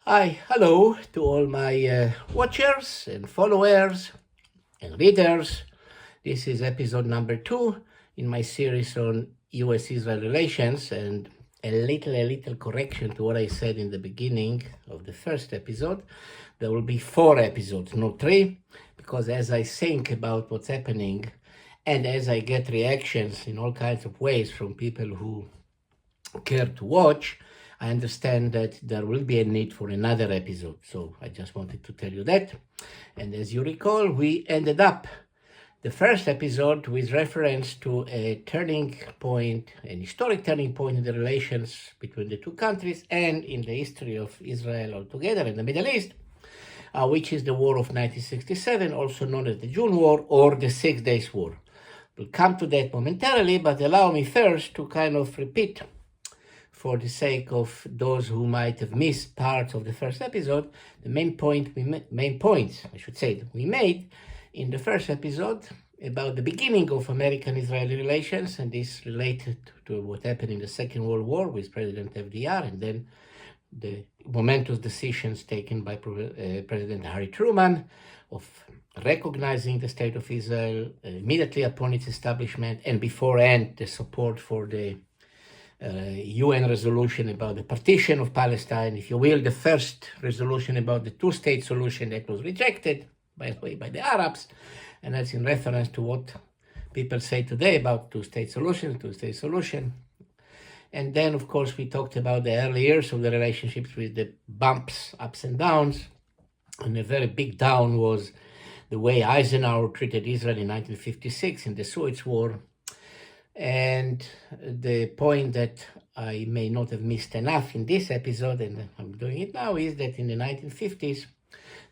Hello to all my watchers and followers and readers. This is episode number 2 in my series on US-Israel relations, and a little correction to what I said in the beginning of the first episode. There will be 4 episodes, not 3, because as I think about what's happening and as I get reactions in all kinds of ways from people who care to watch, I understand that there will be a need for another episode. So I just wanted to tell you that. And as you recall, we ended up the first episode with reference to a turning point, an historic turning point in the relations between the two countries and in the history of Israel altogether in the Middle East, which is the War of 1967, also known as the June War or the 6 Days War. We'll come to that momentarily, but allow me first to kind of repeat, for the sake of those who might have missed parts of the first episode, the main points we made in the first episode about the beginning of American-Israeli relations, and this related to what happened in the Second World War with President FDR, and then the momentous decisions taken by President Harry Truman of recognizing the State of Israel immediately upon its establishment, and beforehand the support for the UN resolution about the partition of Palestine, if you will, the first resolution about the two-state solution that was rejected, by the way, by the Arabs, and that's in reference to what people say today about two-state solution. And then, of course, we talked about the early years of the relationships with the bumps, ups and downs, and a very big down was the way Eisenhower treated Israel in 1956 in the Suez War. And the point that I may not have missed enough in this episode, and I'm doing it now, is that in the 1950s,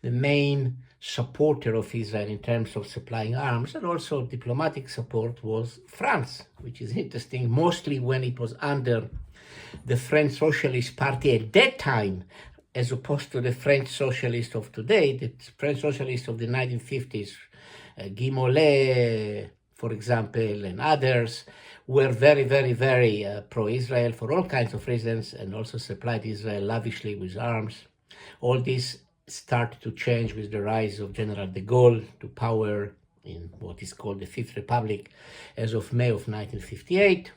the main supporter of Israel in terms of supplying arms and also diplomatic support was France, which is interesting, mostly when it was under the French Socialist Party at that time, as opposed to the French Socialists of today. The French Socialists of the 1950s, Guy Mollet, for example, and others, were very, very, very pro-Israel for all kinds of reasons, and also supplied Israel lavishly with arms. All this started to change with the rise of General de Gaulle to power in what is called the Fifth Republic as of May of 1958,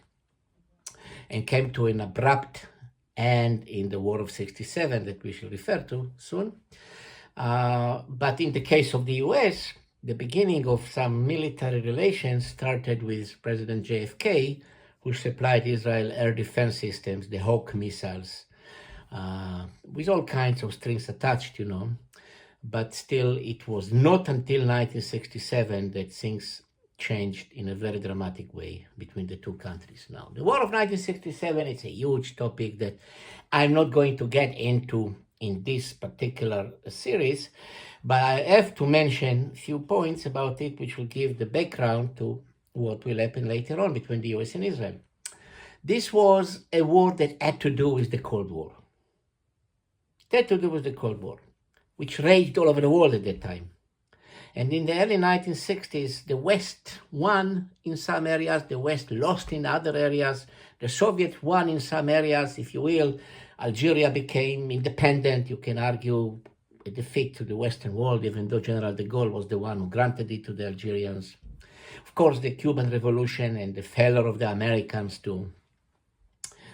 and came to an abrupt end in the War of 67 that we shall refer to soon. But in the case of the US, the beginning of some military relations started with President JFK, who supplied Israel air defense systems, the Hawk missiles, with all kinds of strings attached, But still, it was not until 1967 that things changed in a very dramatic way between the two countries. Now, the War of 1967 is a huge topic that I'm not going to get into in this particular series, but I have to mention a few points about it which will give the background to what will happen later on between the US and Israel. This was a war that had to do with the Cold War. It had to do with the Cold War, which raged all over the world at that time. And in the early 1960s, the West won in some areas, the West lost in other areas, the Soviets won in some areas, if you will. Algeria became independent, you can argue a defeat to the Western world, even though General de Gaulle was the one who granted it to the Algerians. Of course, the Cuban Revolution and the failure of the Americans to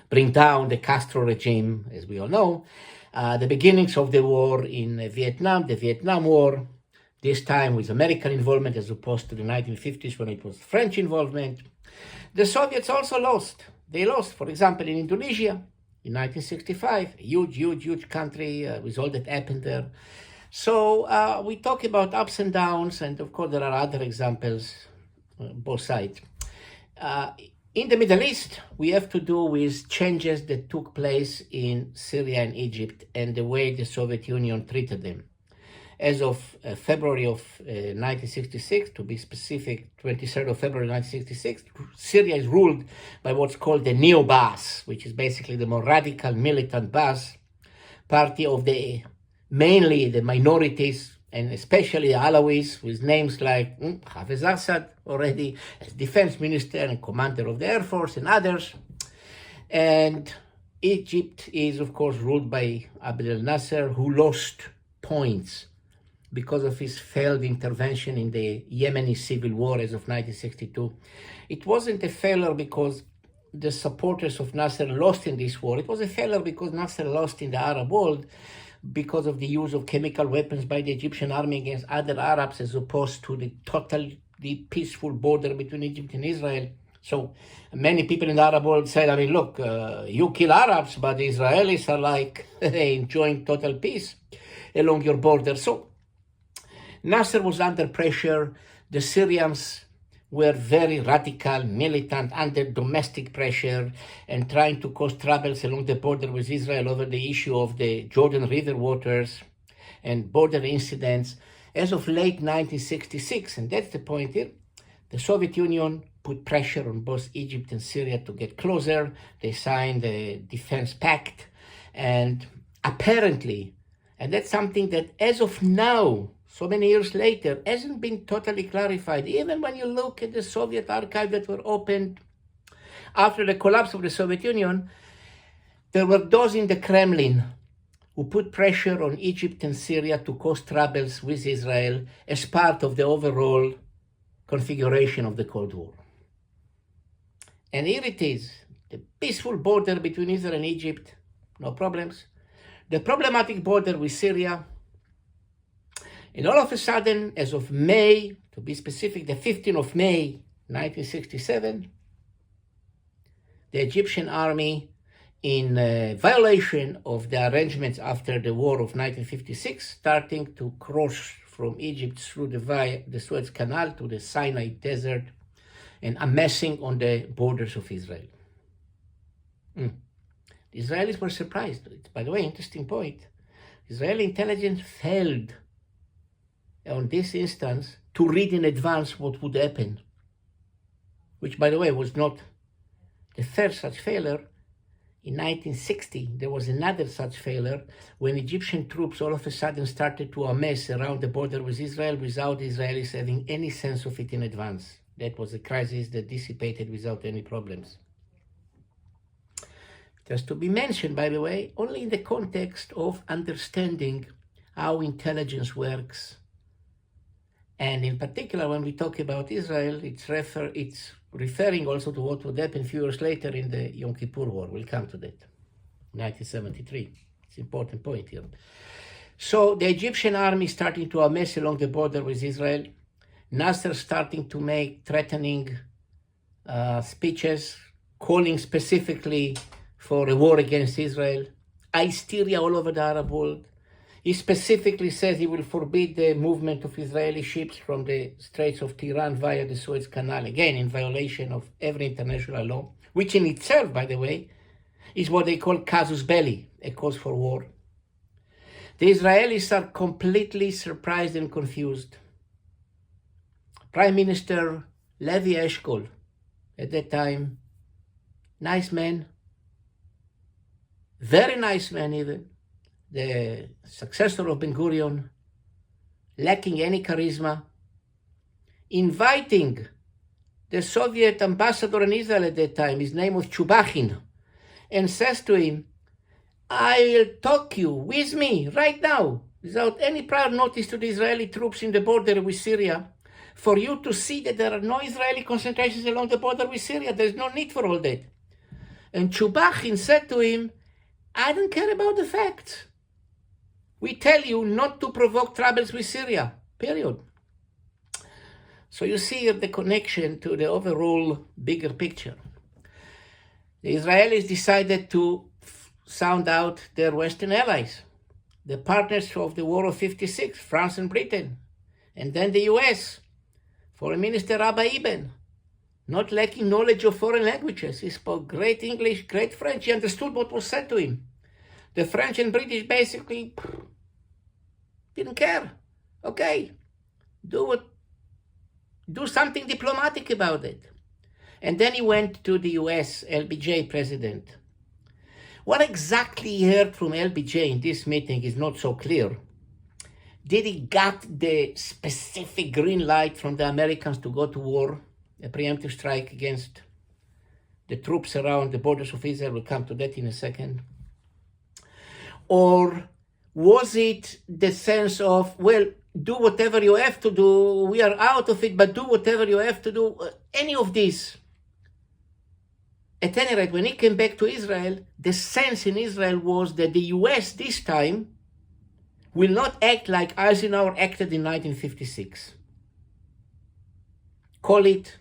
bring down the Castro regime, as we all know. The beginnings of the war in Vietnam, the Vietnam War, this time with American involvement as opposed to the 1950s when it was French involvement. The Soviets also lost. They lost, for example, in Indonesia, in 1965, a huge country with all that happened there. So we talk about ups and downs, and of course there are other examples, both sides. In the Middle East, we have to do with changes that took place in Syria and Egypt and the way the Soviet Union treated them. As of February of 1966, to be specific, 23rd of February 1966, Syria is ruled by what's called the Neo-Ba'ath, which is basically the more radical militant Ba'ath party of mainly the minorities, and especially the Alawis, with names like Hafez Assad already as defense minister and commander of the Air Force and others. And Egypt is, of course, ruled by Abdel Nasser, who lost points because of his failed intervention in the Yemeni civil war as of 1962. It wasn't a failure because the supporters of Nasser lost in this war. It was a failure because Nasser lost in the Arab world because of the use of chemical weapons by the Egyptian army against other Arabs, as opposed to the totally peaceful border between Egypt and Israel. So many people in the Arab world said, I mean, look, you kill Arabs, but the Israelis are like enjoying total peace along your border. So Nasser was under pressure. The Syrians were very radical, militant, under domestic pressure, and trying to cause troubles along the border with Israel over the issue of the Jordan River waters and border incidents. As of late 1966, and that's the point here, the Soviet Union put pressure on both Egypt and Syria to get closer. They signed the Defense Pact, and apparently, and that's something that as of now, so many years later, hasn't been totally clarified. Even when you look at the Soviet archives that were opened after the collapse of the Soviet Union, there were those in the Kremlin who put pressure on Egypt and Syria to cause troubles with Israel as part of the overall configuration of the Cold War. And here it is, the peaceful border between Israel and Egypt, no problems. The problematic border with Syria. And all of a sudden, as of May, to be specific, the 15th of May, 1967, the Egyptian army, in violation of the arrangements after the war of 1956, starting to cross from Egypt through the Suez Canal to the Sinai Desert and amassing on the borders of Israel. The Israelis were surprised. By the way, interesting point. Israeli intelligence failed on this instance to read in advance what would happen, which, by the way, was not the first such failure. In 1960, there was another such failure when Egyptian troops all of a sudden started to amass around the border with Israel without the Israelis having any sense of it in advance. That was a crisis that dissipated without any problems. It has to be mentioned, by the way, only in the context of understanding how intelligence works. And in particular, when we talk about Israel, it's referring also to what would happen a few years later in the Yom Kippur War. We'll come to that, 1973. It's an important point here. So the Egyptian army starting to amass along the border with Israel. Nasser starting to make threatening speeches, calling specifically for a war against Israel. Hysteria all over the Arab world. He specifically says he will forbid the movement of Israeli ships from the Straits of Tiran via the Suez Canal, again in violation of every international law, which in itself, by the way, is what they call casus belli, a cause for war. The Israelis are completely surprised and confused. Prime Minister Levi Eshkol, at that time, nice man, very nice man even, the successor of Ben-Gurion, lacking any charisma, inviting the Soviet ambassador in Israel at that time, his name was Chubachin, and says to him, I will talk you with me right now, without any prior notice to the Israeli troops in the border with Syria, for you to see that there are no Israeli concentrations along the border with Syria. There's no need for all that. And Chubachin said to him, I don't care about the facts. We tell you not to provoke troubles with Syria, period. So you see here the connection to the overall bigger picture. The Israelis decided to sound out their Western allies, the partners of the War of 56, France and Britain, and then the US. Foreign Minister Abba Eban, not lacking knowledge of foreign languages. He spoke great English, great French. He understood what was said to him. The French and British basically didn't care. Okay, do something diplomatic about it. And then he went to the US LBJ president. What exactly he heard from LBJ in this meeting is not so clear. Did he get the specific green light from the Americans to go to war, a preemptive strike against the troops around the borders of Israel. We'll come to that in a second. Or was it the sense of, well, do whatever you have to do, we are out of it, but do whatever you have to do? Any of these. At any rate, when he came back to Israel, the sense in Israel was that the US this time will not act like Eisenhower acted in 1956. Call it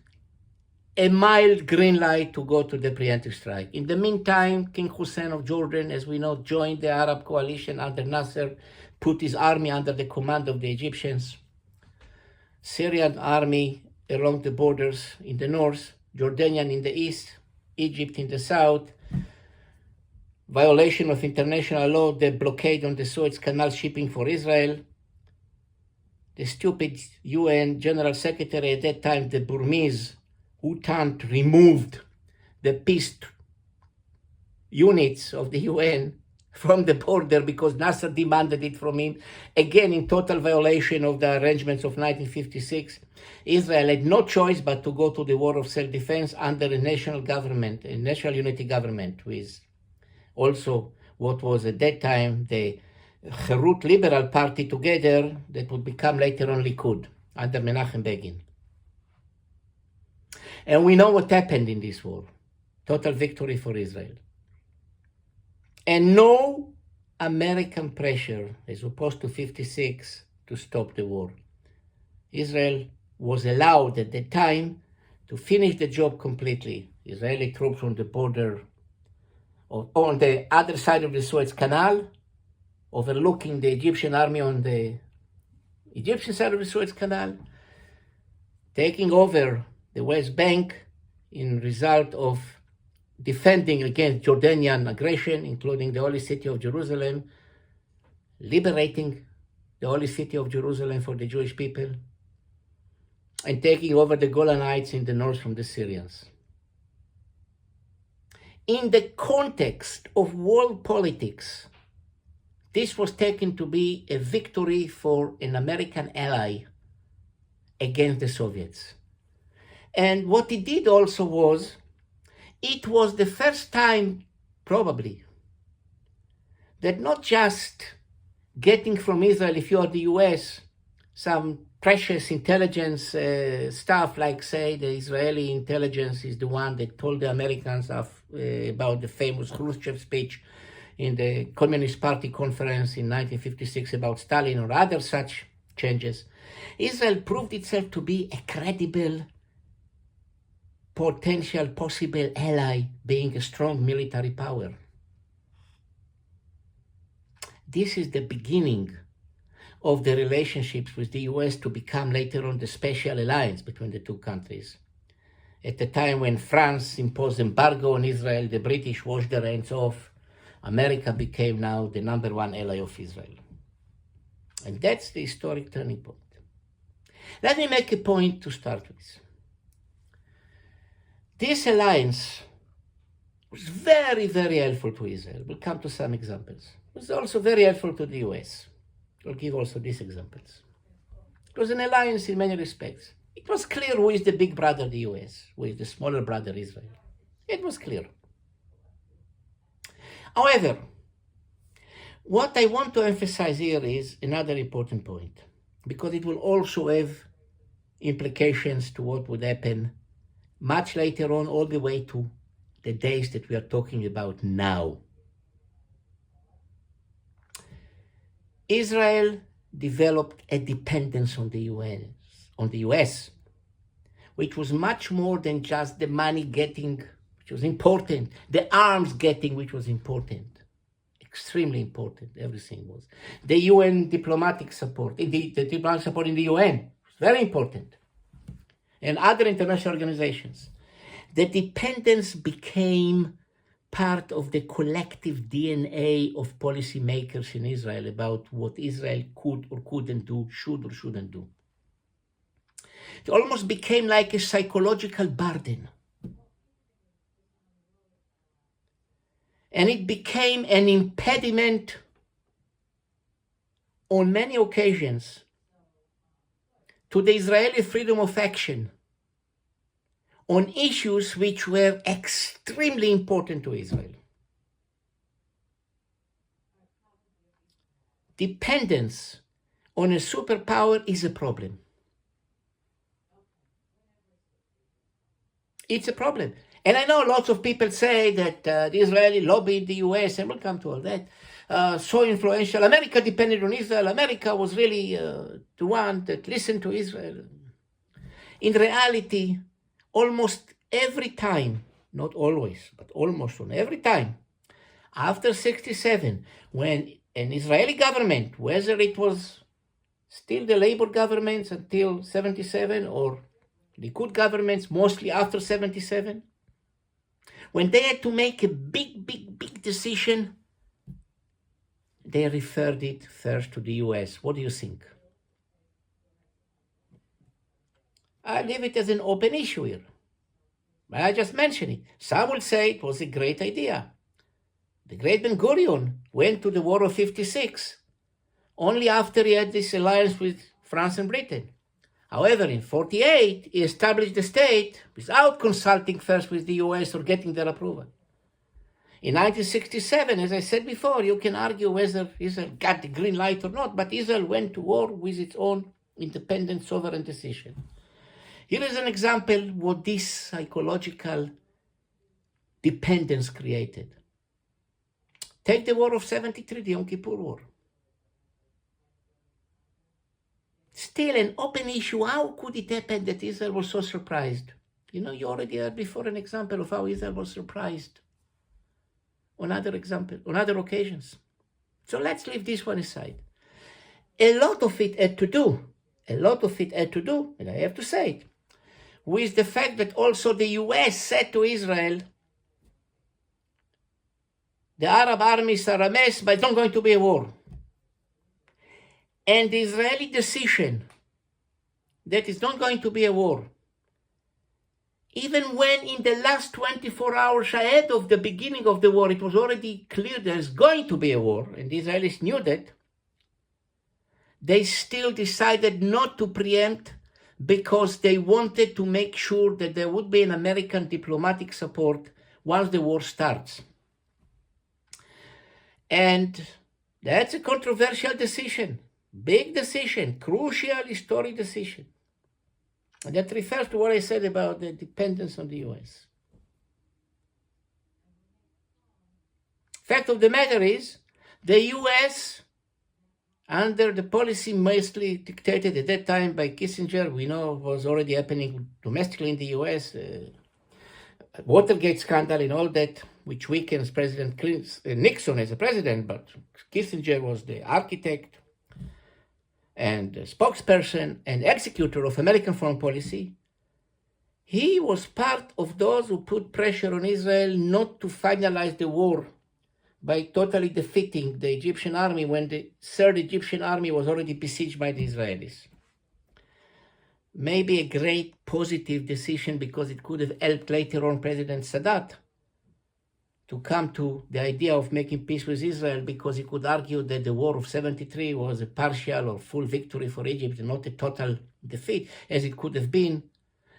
a mild green light to go to the preemptive strike. In the meantime, King Hussein of Jordan, as we know, joined the Arab coalition under Nasser, put his army under the command of the Egyptians. Syrian army along the borders in the north, Jordanian in the east, Egypt in the south. Violation of international law, the blockade on the Suez Canal shipping for Israel. The stupid UN General Secretary at that time, the Burmese, U Thant, removed the peace units of the UN from the border because Nasser demanded it from him, again in total violation of the arrangements of 1956. Israel had no choice but to go to the war of self-defense under a national government, a national unity government, with also what was at that time the Herut Liberal Party together, that would become later on Likud under Menachem Begin. And we know what happened in this war. Total victory for Israel. And no American pressure, as opposed to 56, to stop the war. Israel was allowed at the time to finish the job completely. Israeli troops on the border, on the other side of the Suez Canal, overlooking the Egyptian army on the Egyptian side of the Suez Canal, taking over the West Bank in result of defending against Jordanian aggression, including the holy city of Jerusalem, liberating the holy city of Jerusalem for the Jewish people, and taking over the Golan Heights in the north from the Syrians. In the context of world politics, this was taken to be a victory for an American ally against the Soviets. And what it did also was, it was the first time, probably, that not just getting from Israel, if you are the US, some precious intelligence stuff, like, say, the Israeli intelligence is the one that told the Americans about the famous Khrushchev speech in the Communist Party conference in 1956 about Stalin, or other such changes. Israel proved itself to be a credible, potential, possible ally, being a strong military power. This is the beginning of the relationships with the US to become later on the special alliance between the two countries. At the time when France imposed embargo on Israel, the British washed their hands off. America became now the number one ally of Israel. And that's the historic turning point. Let me make a point to start with. This alliance was very, very helpful to Israel. We'll come to some examples. It was also very helpful to the US. I'll give also these examples. It was an alliance in many respects. It was clear who is the big brother, the US, who is the smaller brother, Israel. It was clear. However, what I want to emphasize here is another important point, because it will also have implications to what would happen much later on, all the way to the days that we are talking about now. Israel developed a dependence on the US, which was much more than just the money getting, which was important, the arms getting, which was important, extremely important, everything was. The UN diplomatic support, the diplomatic support in the UN, was very important, and other international organizations. The dependence became part of the collective DNA of policymakers in Israel about what Israel could or couldn't do, should or shouldn't do. It almost became like a psychological burden. And it became an impediment on many occasions to the Israeli freedom of action, on issues which were extremely important to Israel. Dependence on a superpower is a problem. It's a problem. And I know lots of people say that the Israeli lobby in the US, and we'll come to all that, so influential. America depended on Israel. America was really the one that listened to Israel. In reality, almost every time, not always, but almost on every time, after 67, when an Israeli government, whether it was still the Labor governments until 77 or Likud governments mostly after 77, when they had to make a big decision, they referred it first to the US. What do you think? I leave it as an open issue here. But I just mentioned it. Some will say it was a great idea. The great Ben Gurion went to the War of 56 only after he had this alliance with France and Britain. However, in 48, he established the state without consulting first with the US or getting their approval. In 1967, as I said before, you can argue whether Israel got the green light or not, but Israel went to war with its own independent sovereign decision. Here is an example what this psychological dependence created. Take the War of 73, the Yom Kippur War. Still an open issue. How could it happen that Israel was so surprised? You know, you already heard before an example of how Israel was surprised on other occasions. So let's leave this one aside. A lot of it had to do, and I have to say it, with the fact that also the US said to Israel, the Arab armies are a mess, but it's not going to be a war. And the Israeli decision that it's not going to be a war, even when in the last 24 hours ahead of the beginning of the war, it was already clear there's going to be a war, and the Israelis knew that, they still decided not to preempt because they wanted to make sure that there would be an American diplomatic support once the war starts. And that's a controversial decision, big decision, crucial historic decision. And that refers to what I said about the dependence on the US. Fact of the matter is, the US, under the policy mostly dictated at that time by Kissinger, we know was already happening domestically in the US, Watergate scandal and all that, which weakens President Nixon as a president, but Kissinger was the architect and the spokesperson and executor of American foreign policy. He was part of those who put pressure on Israel not to finalize the war by totally defeating the Egyptian army when the third Egyptian army was already besieged by the Israelis. Maybe a great positive decision because it could have helped later on President Sadat to come to the idea of making peace with Israel, because he could argue that the war of 73 was a partial or full victory for Egypt and not a total defeat, as it could have been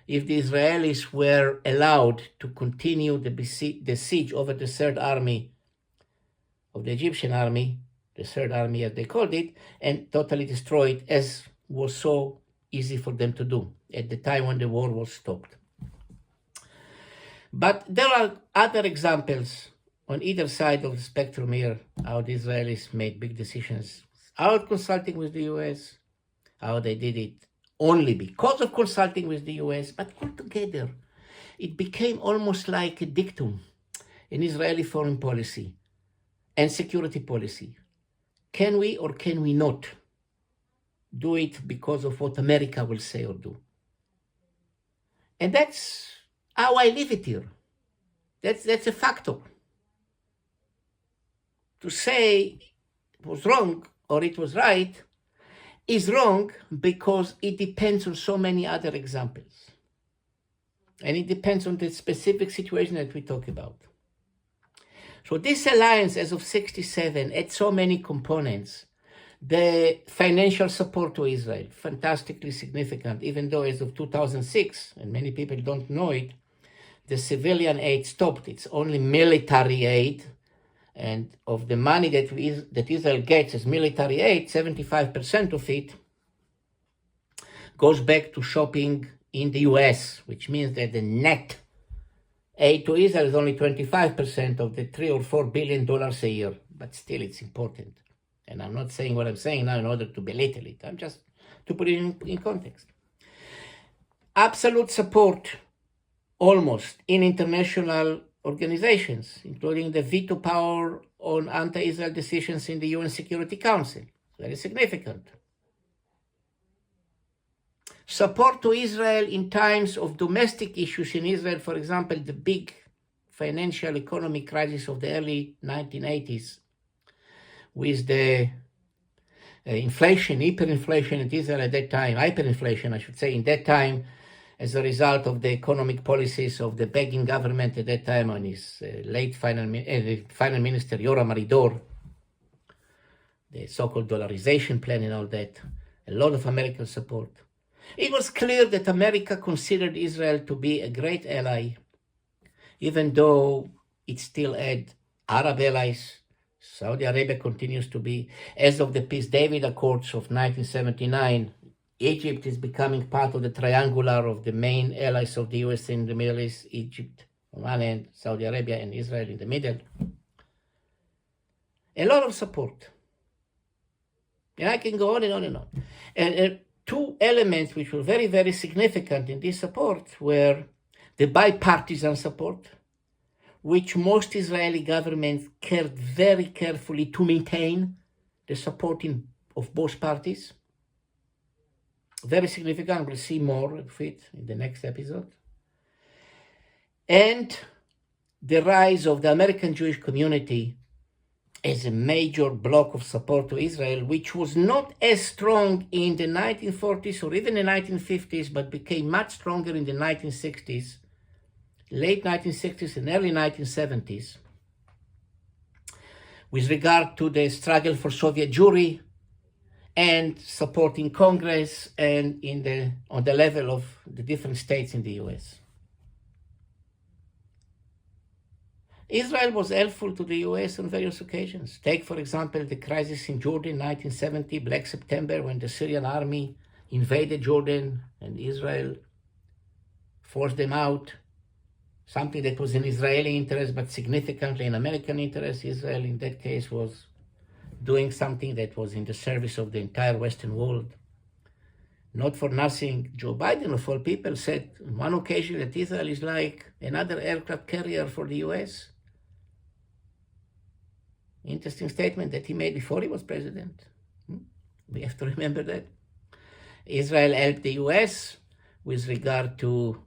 if the Israelis were allowed to continue the siege over the third army of the Egyptian army, the third army as they called it, and totally destroy it, as was so easy for them to do at the time when the war was stopped. But there are other examples on either side of the spectrum here, how the Israelis made big decisions without consulting with the US, how they did it only because of consulting with the US, but altogether it became almost like a dictum in Israeli foreign policy and security policy. Can we or can we not do it because of what America will say or do? And that's how I leave it here. That's a factor. To say it was wrong or it was right is wrong because it depends on so many other examples. And it depends on the specific situation that we talk about. So this alliance as of 67 had so many components The financial support to Israel, fantastically significant, even though as of 2006, and many people don't know it, the civilian aid stopped. It's only military aid. And of the money that Israel gets as military aid, 75% of it goes back to shopping in the US, which means that the net aid to Israel is only 25% of the $3 or $4 billion a year. But still, it's important. And I'm not saying what I'm saying now in order to belittle it. I'm just to put it in context. Absolute support, almost, in international organizations, including the veto power on anti-Israel decisions in the UN Security Council. Very significant. Support to Israel in times of domestic issues in Israel, for example, the big financial economic crisis of the early 1980s, with the inflation, hyperinflation in Israel at that time, hyperinflation, I should say, in that time, as a result of the economic policies of the Begin government at that time on his late final minister, Yoram Aridor, the so-called dollarization plan and all that, a lot of American support. It was clear that America considered Israel to be a great ally, even though it still had Arab allies. Saudi Arabia continues to be. As of the Peace David Accords of 1979, Egypt is becoming part of the triangular of the main allies of the US in the Middle East, Egypt on one end, Saudi Arabia and Israel in the middle. A lot of support. And I can go on and on and on. And two elements which were very, very significant in this support were the bipartisan support, which most Israeli governments cared very carefully to maintain the support of both parties. Very significant. We'll see more of it in the next episode. And the rise of the American Jewish community as a major block of support to Israel, which was not as strong in the 1940s or even the 1950s, but became much stronger in the 1960s, late 1960s and early 1970s, with regard to the struggle for Soviet Jewry and supporting Congress and on the level of the different states in the US. Israel was helpful to the US on various occasions. Take, for example, the crisis in Jordan, 1970, Black September, when the Syrian army invaded Jordan and Israel forced them out. Something that was in Israeli interest, but significantly in American interest. Israel, in that case, was doing something that was in the service of the entire Western world. Not for nothing, Joe Biden, of all people, said on one occasion that Israel is like another aircraft carrier for the US. Interesting statement that he made before he was president. We have to remember that. Israel helped the US with regard to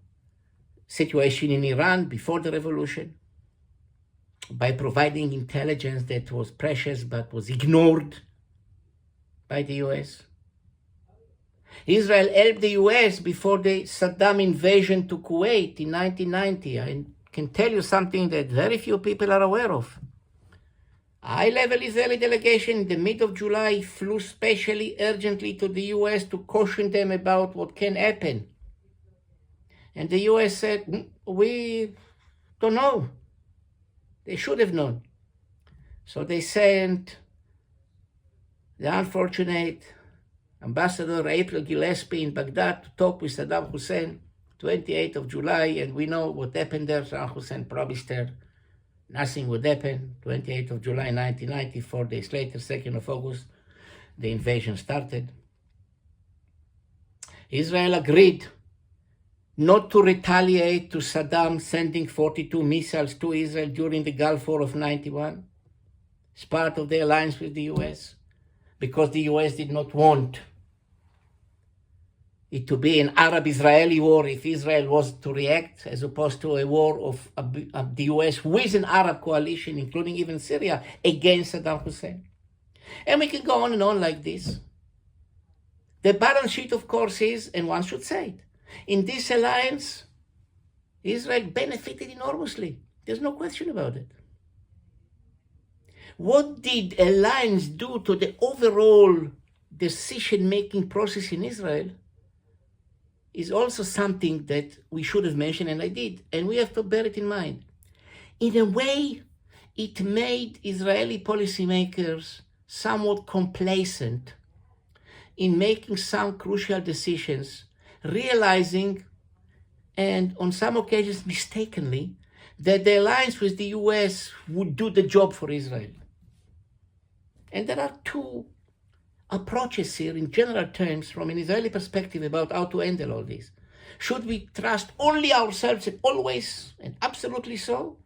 situation in Iran before the revolution, by providing intelligence that was precious but was ignored by the US. Israel helped the US before the Saddam invasion to Kuwait in 1990. I can tell you something that very few people are aware of. A high-level Israeli delegation in the mid of July flew specially urgently to the US to caution them about what can happen. And the US said, we don't know. They should have known. So they sent the unfortunate Ambassador April Gillespie in Baghdad to talk with Saddam Hussein, 28th of July, and we know what happened there. Saddam Hussein promised her nothing would happen. 28th of July, 1990, 4 days later, 2nd of August, the invasion started. Israel agreed not to retaliate to Saddam sending 42 missiles to Israel during the Gulf War of 91 as part of the alliance with the US, because the US did not want it to be an Arab-Israeli war if Israel was to react, as opposed to a war of the US with an Arab coalition, including even Syria, against Saddam Hussein. And we can go on and on like this. The balance sheet, of course, is, and one should say it, in this alliance, Israel benefited enormously. There's no question about it. what did alliance do to the overall decision-making process in Israel is also something that we should have mentioned, and I did, and we have to bear it in mind. In a way, it made Israeli policymakers somewhat complacent in making some crucial decisions, realizing, and on some occasions mistakenly, that the alliance with the US would do the job for Israel. And there are two approaches here in general terms from an Israeli perspective about how to handle all this. Should we trust only ourselves and always and absolutely so?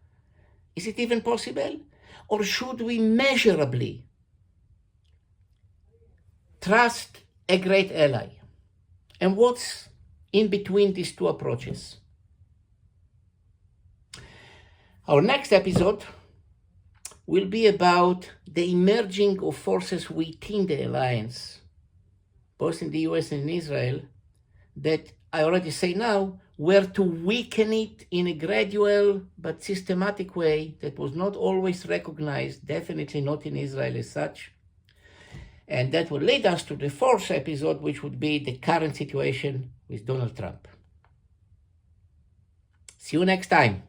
Is it even possible? Or should we measurably trust a great ally? And what's in between these two approaches? Our next episode will be about the emerging of forces within the alliance, both in the US and in Israel, that I already say now, were to weaken it in a gradual but systematic way that was not always recognized, definitely not in Israel as such. And that will lead us to the fourth episode, which would be the current situation with Donald Trump. See you next time.